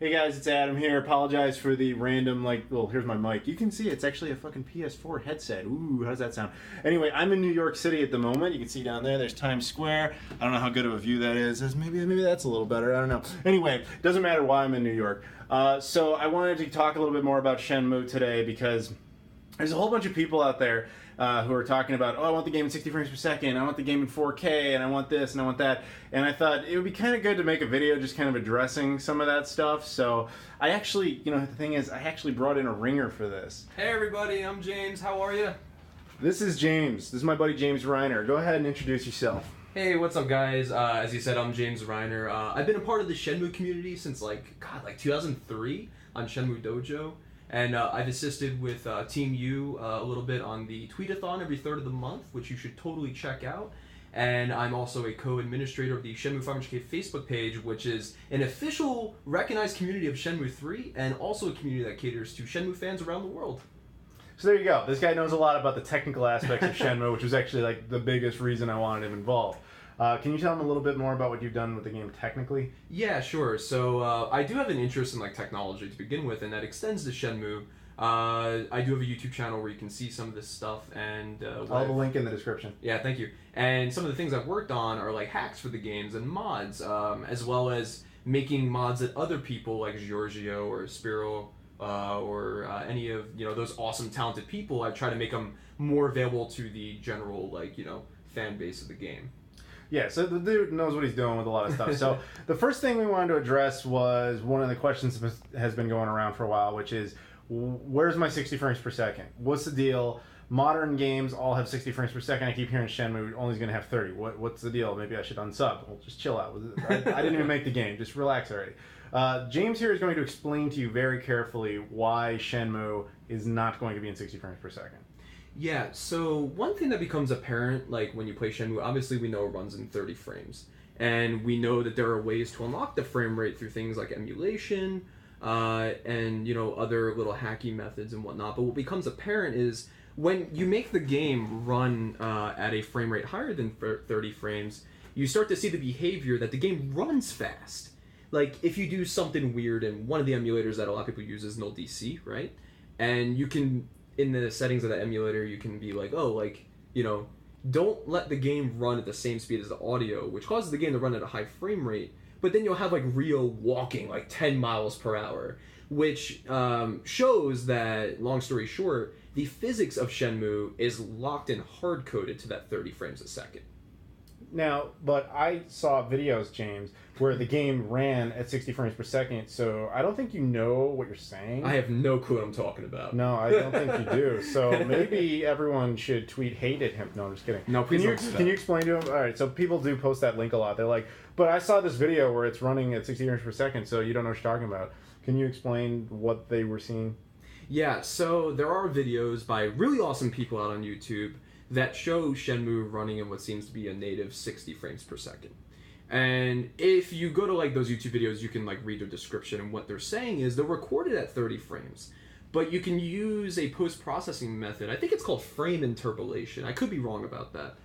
Hey guys, it's Adam here. Apologize for the random, well, here's my mic. You can see it's actually a fucking PS4 headset. Ooh, how does that sound? Anyway, I'm in New York City at the moment. You can see down there's Times Square. I don't know how good of a view that is. Maybe that's a little better. I don't know. Anyway, doesn't matter why I'm in New York. So I wanted to talk a little bit more about Shenmue today because there's a whole bunch of people out there who are talking about, I want the game in 60 frames per second, I want the game in 4K, and I want this, and I want that. And I thought it would be kind of good to make a video just kind of addressing some of that stuff. So I actually, the thing is, I actually brought in a ringer for this. Hey everybody, I'm James. How are you? This is James. This is my buddy James Reiner. Go ahead and introduce yourself. Hey, what's up guys? As you said, I'm James Reiner. I've been a part of the Shenmue community since like 2003 on Shenmue Dojo. And I've assisted with Team U a little bit on the tweet-a-thon every third of the month, which you should totally check out. And I'm also a co-administrator of the Shenmue 500K Facebook page, which is an official recognized community of Shenmue 3, and also a community that caters to Shenmue fans around the world. So there you go. This guy knows a lot about the technical aspects of Shenmue, which was actually like the biggest reason I wanted him involved. Can you tell him a little bit more about what you've done with the game technically? Yeah, sure. So I do have an interest in technology to begin with, and that extends to Shenmue. I do have a YouTube channel where you can see some of this stuff, and I'll have a link in the description. Yeah, thank you. And some of the things I've worked on are hacks for the games and mods, as well as making mods that other people like Giorgio or Spiro or any of those awesome talented people. I try to make them more available to the general fan base of the game. Yeah, so the dude knows what he's doing with a lot of stuff. So the first thing we wanted to address was one of the questions that has been going around for a while, which is, where's my 60 frames per second? What's the deal? Modern games all have 60 frames per second. I keep hearing Shenmue only is going to have 30. What's the deal? Maybe I should unsub. Well, just chill out. I didn't even make the game. Just relax already. James here is going to explain to you very carefully why Shenmue is not going to be in 60 frames per second. Yeah, so one thing that becomes apparent, when you play Shenmue, obviously we know it runs in 30 frames. And we know that there are ways to unlock the frame rate through things like emulation, and, other little hacky methods and whatnot. But what becomes apparent is when you make the game run at a frame rate higher than 30 frames, you start to see the behavior that the game runs fast. If you do something weird, and one of the emulators that a lot of people use is null DC, right? And you can, in the settings of the emulator, you can be don't let the game run at the same speed as the audio, which causes the game to run at a high frame rate, but then you'll have Rio walking 10 miles per hour, which shows that, long story short, the physics of Shenmue is locked and hard-coded to that 30 frames a second. Now, but I saw videos, James, where the game ran at 60 frames per second, so I don't think you know what you're saying. I have no clue what I'm talking about. No, I don't think you do. So maybe everyone should tweet hate at him. No, I'm just kidding. No, please don't. Can you explain to him? All right, so people do post that link a lot. They're like, but I saw this video where it's running at 60 frames per second, so you don't know what you're talking about. Can you explain what they were seeing? Yeah, so there are videos by really awesome people out on YouTube that show Shenmue running in what seems to be a native 60 frames per second. And if you go to those YouTube videos, you can read their description, and what they're saying is they're recorded at 30 frames. But you can use a post-processing method. I think it's called frame interpolation. I could be wrong about that.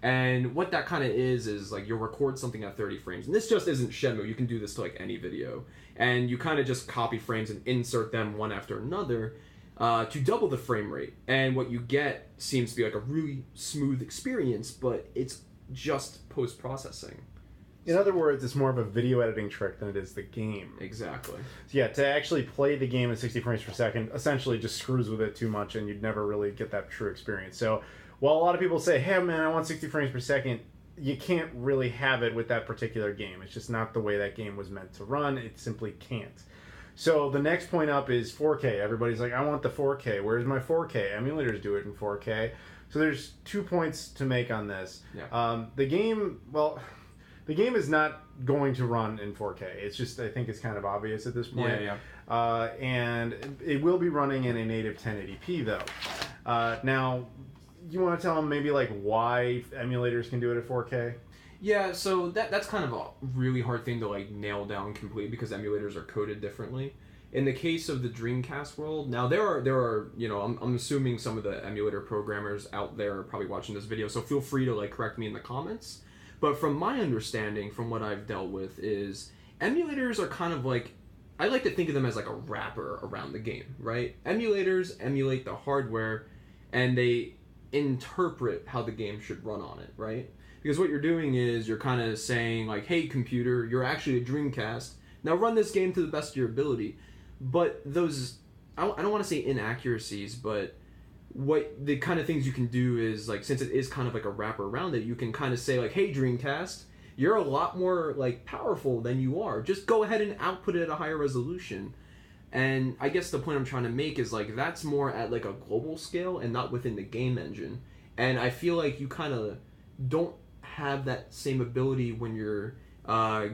And what that kind of is you'll record something at 30 frames. And this just isn't Shenmue. You can do this to any video. And you kind of just copy frames and insert them one after another to double the frame rate. And what you get seems to be a really smooth experience, but it's just post-processing. In other words, it's more of a video editing trick than it is the game. Exactly. So yeah, to actually play the game at 60 frames per second essentially just screws with it too much, and you'd never really get that true experience. So while a lot of people say, hey man, I want 60 frames per second, you can't really have it with that particular game. It's just not the way that game was meant to run. It simply can't. So the next point up is 4K. Everybody's like, I want the 4K. Where's my 4K? Emulators do it in 4K. So there's 2 points to make on this. Yeah. The game is not going to run in 4K. It's just, I think it's kind of obvious at this point. Yeah. And it will be running in a native 1080p though. Now, you want to tell them maybe why emulators can do it at 4K? Yeah, so that's kind of a really hard thing to nail down completely because emulators are coded differently. In the case of the Dreamcast world, now there are I'm assuming some of the emulator programmers out there are probably watching this video, so feel free to correct me in the comments. But from my understanding, from what I've dealt with, is emulators are kind of I like to think of them as like a wrapper around the game, right? Emulators emulate the hardware, and they interpret how the game should run on it, right? Because what you're doing is you're kind of saying like, hey computer, you're actually a Dreamcast, now run this game to the best of your ability. But those, I don't want to say inaccuracies, but what the kind of things you can do is, like, since it is kind of like a wrapper around it, you can kind of say like, hey Dreamcast, you're a lot more like powerful than you are, just go ahead and output it at a higher resolution. And I guess the point I'm trying to make is like that's more at like a global scale and not within the game engine. And I feel like you kind of don't have that same ability when you're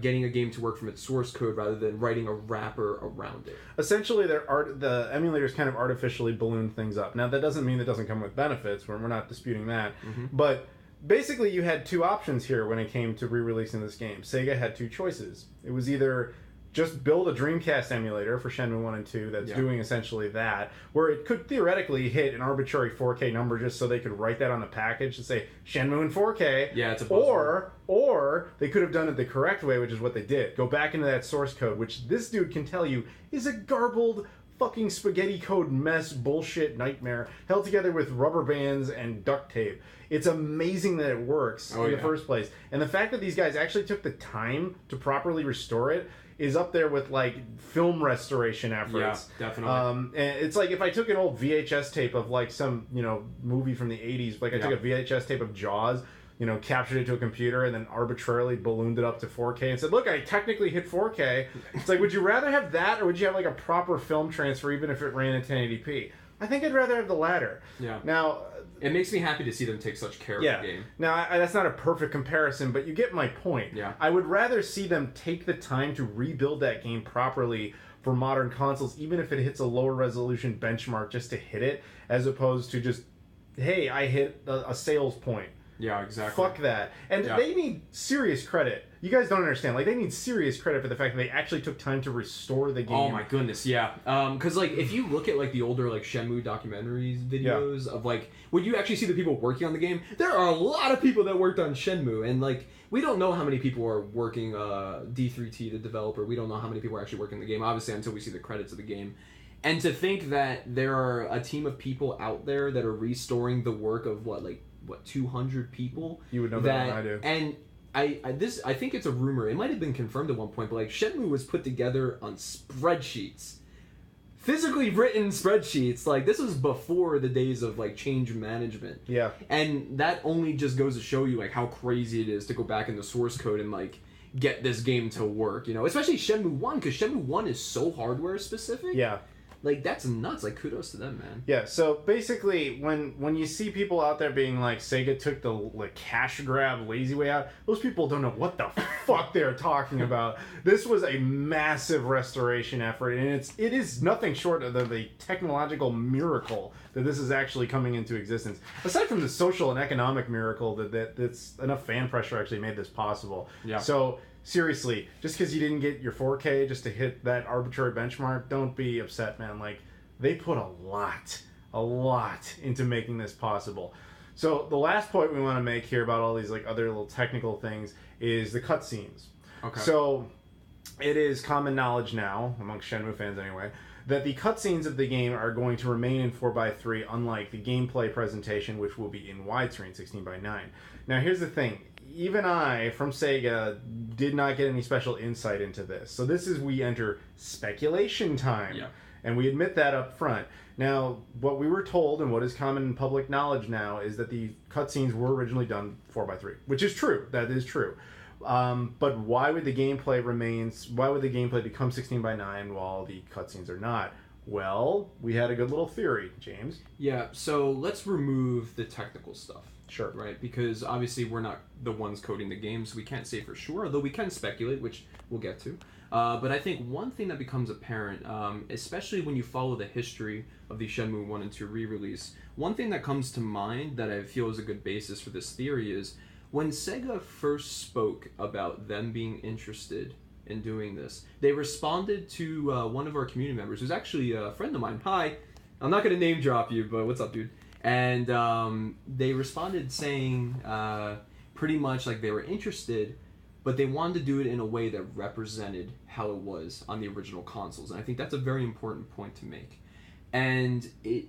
getting a game to work from its source code rather than writing a wrapper around it. Essentially, the emulators kind of artificially balloon things up. Now, that doesn't mean it doesn't come with benefits. We're not disputing that. Mm-hmm. But basically, you had two options here when it came to re-releasing this game. Sega had two choices. It was either just build a Dreamcast emulator for Shenmue 1 and 2 that's doing essentially that, where it could theoretically hit an arbitrary 4K number just so they could write that on the package and say Shenmue in 4K. Yeah, it's a buzzword. Or they could have done it the correct way, which is what they did. Go back into that source code, which this dude can tell you is a garbled fucking spaghetti code mess bullshit nightmare held together with rubber bands and duct tape. It's amazing that it works in the first place. And the fact that these guys actually took the time to properly restore it is up there with like film restoration efforts. Yeah, definitely. And it's like if I took an old VHS tape of like some, movie from the 80s, like I took a VHS tape of Jaws, captured it to a computer and then arbitrarily ballooned it up to 4K and said, look, I technically hit 4K. It's like, would you rather have that or would you have like a proper film transfer even if it ran in 1080p? I think I'd rather have the latter. Yeah. Now, it makes me happy to see them take such care of the game. Now, that's not a perfect comparison, but you get my point. Yeah. I would rather see them take the time to rebuild that game properly for modern consoles, even if it hits a lower resolution benchmark just to hit it, as opposed to just, hey, I hit a sales point. Yeah, exactly. Fuck that. And they need serious credit. You guys don't understand. Like, they need serious credit for the fact that they actually took time to restore the game. Oh my goodness, yeah. Because, like, if you look at, like, the older, like, Shenmue documentaries videos of, like, when you actually see the people working on the game, there are a lot of people that worked on Shenmue. And, like, we don't know how many people are working D3T, the developer. We don't know how many people are actually working the game, obviously, until we see the credits of the game. And to think that there are a team of people out there that are restoring the work of, 200 people? You would know better than I do. And I think it's a rumor. It might have been confirmed at one point, but like Shenmue was put together on spreadsheets, physically written spreadsheets. Like this was before the days of like change management. Yeah. And that only just goes to show you like how crazy it is to go back in the source code and like get this game to work. Especially Shenmue 1, because Shenmue 1 is so hardware specific. Yeah. Like, that's nuts. Like, kudos to them, man. Yeah, so basically, when you see people out there being like, Sega took the cash grab lazy way out, those people don't know what the fuck they're talking about. This was a massive restoration effort, and it is nothing short of the technological miracle that this is actually coming into existence. Aside from the social and economic miracle that's enough fan pressure actually made this possible. Yeah. So, seriously, just because you didn't get your 4K just to hit that arbitrary benchmark, don't be upset, man. Like, they put a lot into making this possible. So the last point we want to make here about all these like other little technical things is the cutscenes. Okay. So it is common knowledge now, amongst Shenmue fans anyway, that the cutscenes of the game are going to remain in 4:3, unlike the gameplay presentation, which will be in widescreen 16:9. Now here's the thing. Even I, from Sega, did not get any special insight into this. So this is we enter speculation time. Yeah. And we admit that up front. Now, what we were told and what is common in public knowledge now is that the cutscenes were originally done 4:3, which is true. That is true. But why would the gameplay become 16:9 while the cutscenes are not? Well, we had a good little theory, James. Yeah, so let's remove the technical stuff. Sure. Right, because obviously we're not the ones coding the game, so we can't say for sure, although we can speculate, which we'll get to. But I think one thing that becomes apparent, especially when you follow the history of the Shenmue 1 and 2 re-release, one thing that comes to mind that I feel is a good basis for this theory is when Sega first spoke about them being interested in doing this, they responded to one of our community members, who's actually a friend of mine. Hi, I'm not going to name drop you, but what's up, dude? And they responded saying pretty much like they were interested, but they wanted to do it in a way that represented how it was on the original consoles. And I think that's a very important point to make. And it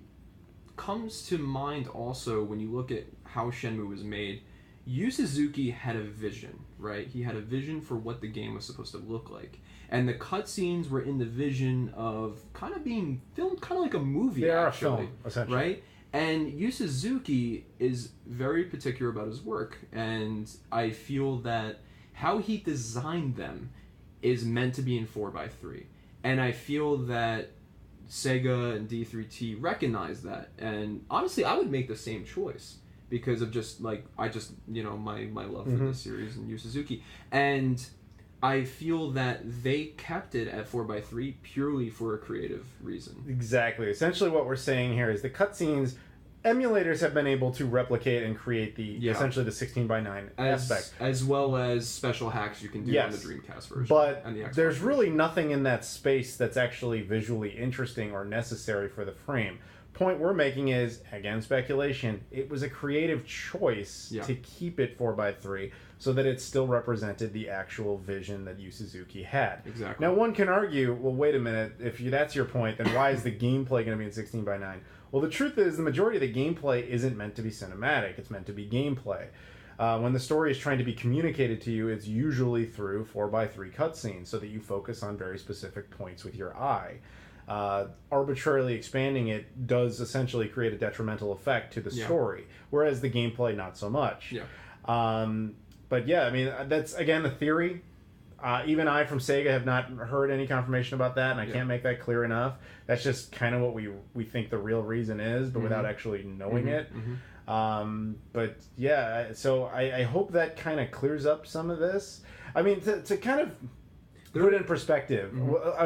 comes to mind also when you look at how Shenmue was made. Yu Suzuki had a vision, right? He had a vision for what the game was supposed to look like. And the cutscenes were in the vision of kind of being filmed kind of like a movie, they are actually. a film, essentially. Right? And Yu Suzuki is very particular about his work. And I feel that how he designed them is meant to be in 4x3. And I feel that Sega and D3T recognize that. And honestly, I would make the same choice. Because of just, like, my love for this series and Yu Suzuki. And I feel that they kept it at 4x3 purely for a creative reason. Exactly. Essentially what we're saying here is the cutscenes, emulators have been able to replicate and create essentially the 16:9 aspect. As well as special hacks you can do on the Dreamcast version. But and the Xbox there's version. really nothing in that space that's actually visually interesting or necessary for the frame. Point we're making is, again, speculation, it was a creative choice to keep it 4x3 so that it still represented the actual vision that Yu Suzuki had. Exactly. Now, one can argue, well, wait a minute, if that's your point, then why is the gameplay going to be in 16:9? Well, the truth is, the majority of the gameplay isn't meant to be cinematic. It's meant to be gameplay. When the story is trying to be communicated to you, it's usually through 4x3 cutscenes so that you focus on very specific points with your eye. Arbitrarily expanding it does essentially create a detrimental effect to the story, whereas the gameplay not so much. But yeah, I mean, that's again a theory. Even I from Sega have not heard any confirmation about that, and I can't make that clear enough. That's just kind of what we think the real reason is, but without actually knowing it. But yeah, so I hope that kind of clears up some of this. I mean, to kind of put it in perspective,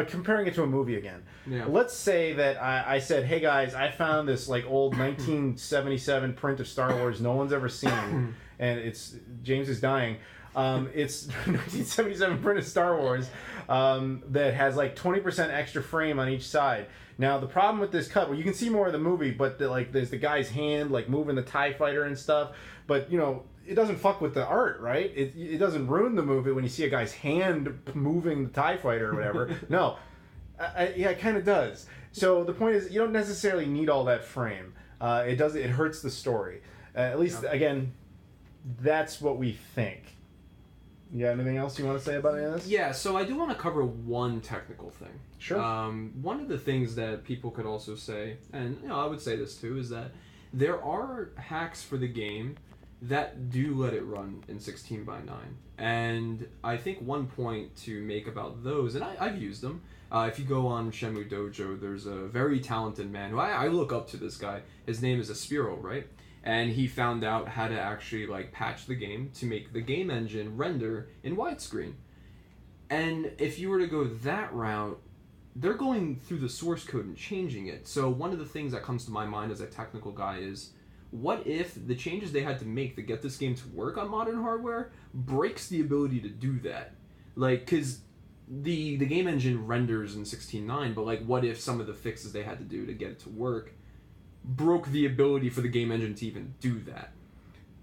comparing it to a movie again. Let's say that I said, hey guys, I found this like old 1977 print of Star Wars no one's ever seen, and it's James is dying. It's 1977 print of Star Wars that has like 20% extra frame on each side. Now the problem with this cut, well, you can see more of the movie, but there's the guy's hand like moving the TIE fighter and stuff, but it doesn't fuck with the art, right? It doesn't ruin the movie when you see a guy's hand moving the TIE fighter or whatever. No. Yeah, it kind of does. So the point is, you don't necessarily need all that frame. It hurts the story. At least, again, that's what we think. You got anything else you want to say about any of this? Yeah, so I do want to cover one technical thing. Sure. One of the things that people could also say, and I would say this too, is that there are hacks for the game that do let it run in 16:9. And I think one point to make about those, and I've used them, if you go on Shenmue Dojo, there's a very talented man who I look up to this guy. His name is Aspiro, right? And he found out how to actually patch the game to make the game engine render in widescreen. And if you were to go that route, they're going through the source code and changing it. So one of the things that comes to my mind as a technical guy is, what if the changes they had to make to get this game to work on modern hardware breaks the ability to do that? Because the game engine renders in 16:9, but what if some of the fixes they had to do to get it to work broke the ability for the game engine to even do that?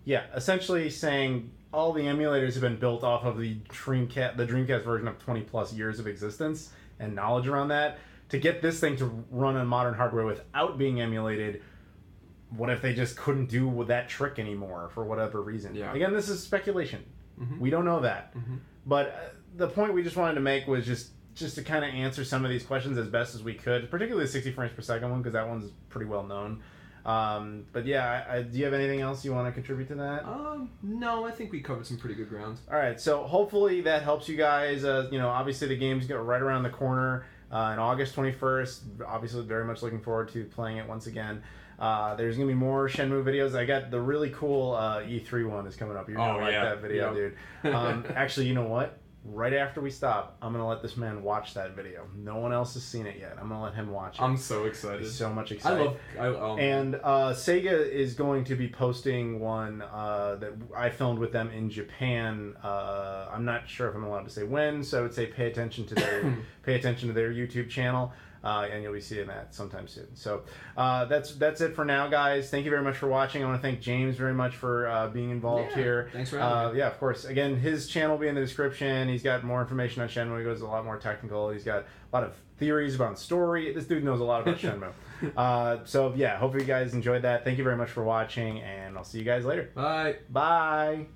Yeah, essentially saying all the emulators have been built off of the Dreamcast version of 20 plus years of existence and knowledge around that. To get this thing to run on modern hardware without being emulated, what if they just couldn't do that trick anymore for whatever reason? Yeah. Again, this is speculation. We don't know that. But the point we just wanted to make was just to kind of answer some of these questions as best as we could, particularly the 60 frames per second one, because that one's pretty well known. But yeah, do you have anything else you want to contribute to that? No, I think we covered some pretty good ground. All right, so hopefully that helps you guys. Obviously the game's right around the corner on August 21st. Obviously very much looking forward to playing it once again. There's going to be more Shenmue videos. I got the really cool E3 one is coming up. You're going to like that video, dude. Actually, you know what? Right after we stop, I'm going to let this man watch that video. No one else has seen it yet. I'm going to let him watch it. I'm so excited. He's so much excited. And Sega is going to be posting one that I filmed with them in Japan. I'm not sure if I'm allowed to say when, so I would say pay attention to their YouTube channel. and you'll be seeing that sometime soon. So that's it for now, guys. Thank you very much for watching. I want to thank James very much for being involved here. Thanks for having me. Yeah, of course. Again, his channel will be in the description. He's got more information on Shenmue. He goes a lot more technical. He's got a lot of theories about story. This dude knows a lot about Shenmue. So yeah, hope you guys enjoyed that. Thank you very much for watching, and I'll see you guys later. Bye. Bye.